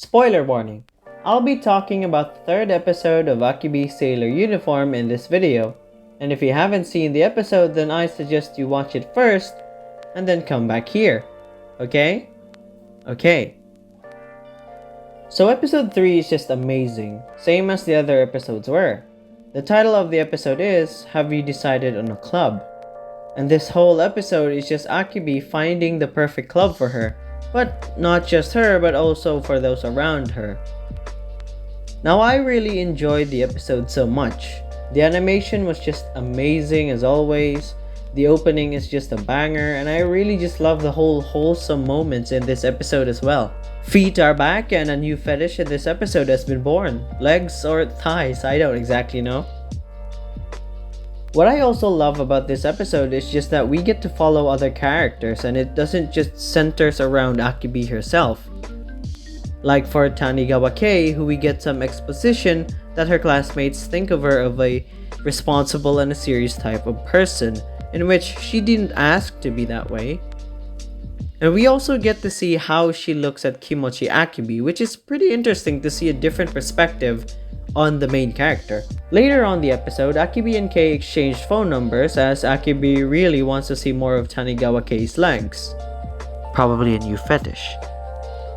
Spoiler warning! I'll be talking about the third episode of Akebi Sailor Uniform in this video. And if you haven't seen the episode, then I suggest you watch it first and then come back here. Okay? Okay. So episode 3 is just amazing, same as the other episodes were. The title of the episode is, Have You Decided on a Club? And this whole episode is just Akebi finding the perfect club for her. But not just her, but also for those around her. Now I really enjoyed the episode so much. The animation was just amazing as always. The opening is just a banger, and I really just love the whole wholesome moments in this episode as well. Feet are back and a new fetish in this episode has been born. Legs or thighs, I don't exactly know. What I also love about this episode is just that we get to follow other characters and it doesn't just centers around Akebi herself. Like for Tanigawa Kei, who we get some exposition that her classmates think of her of a responsible and a serious type of person, in which she didn't ask to be that way. And we also get to see how she looks at Kimochi Akebi, which is pretty interesting to see a different perspective on the main character. Later on the episode, Akebi and Kei exchanged phone numbers as Akebi really wants to see more of Tanigawa Kei's legs. Probably a new fetish.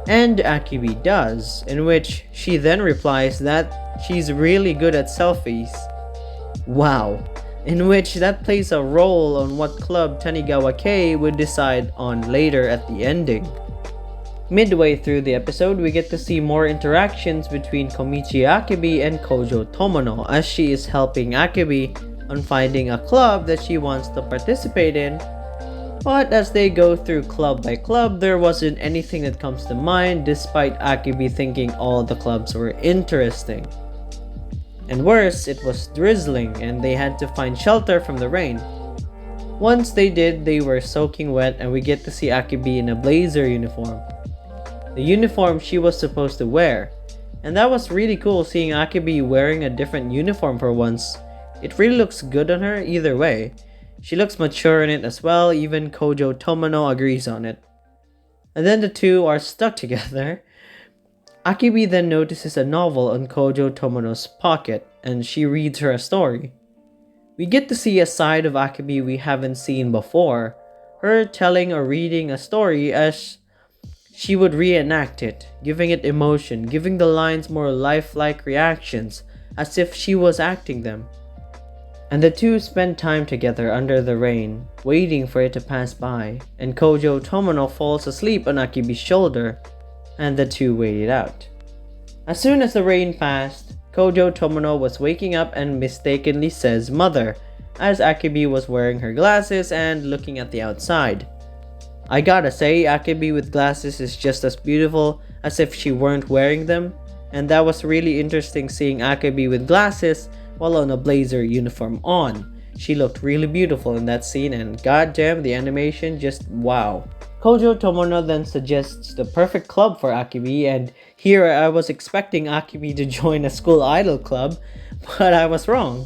And Akebi does, in which she then replies that she's really good at selfies. Wow. In which that plays a role on what club Tanigawa Kei would decide on later at the ending. Midway through the episode, we get to see more interactions between Komichi Akebi and Kojo Tomono as she is helping Akebi on finding a club that she wants to participate in. But as they go through club by club, there wasn't anything that comes to mind despite Akebi thinking all the clubs were interesting. And worse, it was drizzling and they had to find shelter from the rain. Once they did, they were soaking wet and we get to see Akebi in a blazer uniform. The uniform she was supposed to wear. And that was really cool seeing Akebi wearing a different uniform for once. It really looks good on her either way. She looks mature in it as well, even Kojo Tomono agrees on it. And then the two are stuck together. Akebi then notices a novel on Kojo Tomono's pocket and she reads her a story. We get to see a side of Akebi we haven't seen before. Her telling or reading a story as she would reenact it, giving it emotion, giving the lines more lifelike reactions, as if she was acting them. And the two spend time together under the rain, waiting for it to pass by, and Kojo Tomono falls asleep on Akebi's shoulder, and the two wait it out. As soon as the rain passed, Kojo Tomono was waking up and mistakenly says mother, as Akebi was wearing her glasses and looking at the outside. I gotta say, Akebi with glasses is just as beautiful as if she weren't wearing them, and that was really interesting seeing Akebi with glasses while on a blazer uniform on. She looked really beautiful in that scene and goddamn the animation just wow. Kojo Tomono then suggests the perfect club for Akebi, and here I was expecting Akebi to join a school idol club, but I was wrong.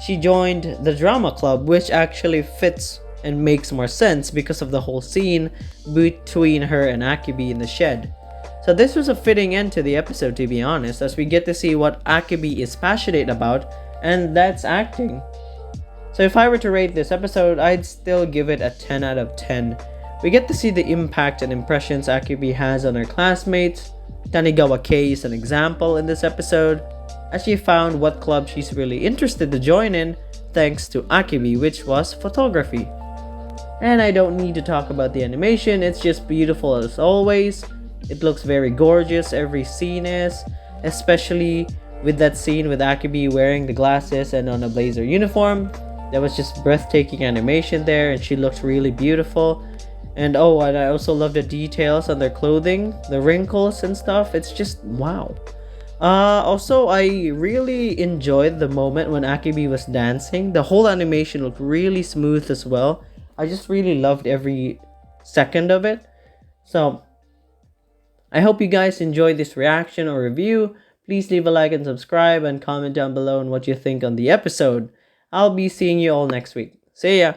She joined the drama club, which actually fits and makes more sense because of the whole scene between her and Akebi in the shed. So this was a fitting end to the episode, to be honest, as we get to see what Akebi is passionate about, and that's acting. So if I were to rate this episode, I'd still give it a 10 out of 10. We get to see the impact and impressions Akebi has on her classmates. Tanigawa Kei is an example in this episode, as she found what club she's really interested to join in thanks to Akebi, which was photography. And I don't need to talk about the animation, it's just beautiful as always. It looks very gorgeous, every scene is, especially with that scene with Akebi wearing the glasses and on a blazer uniform. That was just breathtaking animation there and she looked really beautiful. And oh, and I also love the details on their clothing, the wrinkles and stuff, it's just wow. Also, I really enjoyed the moment when Akebi was dancing. The whole animation looked really smooth as well. I just really loved every second of it. So, I hope you guys enjoyed this reaction or review. Please leave a like and subscribe and comment down below on what you think on the episode. I'll be seeing you all next week. See ya!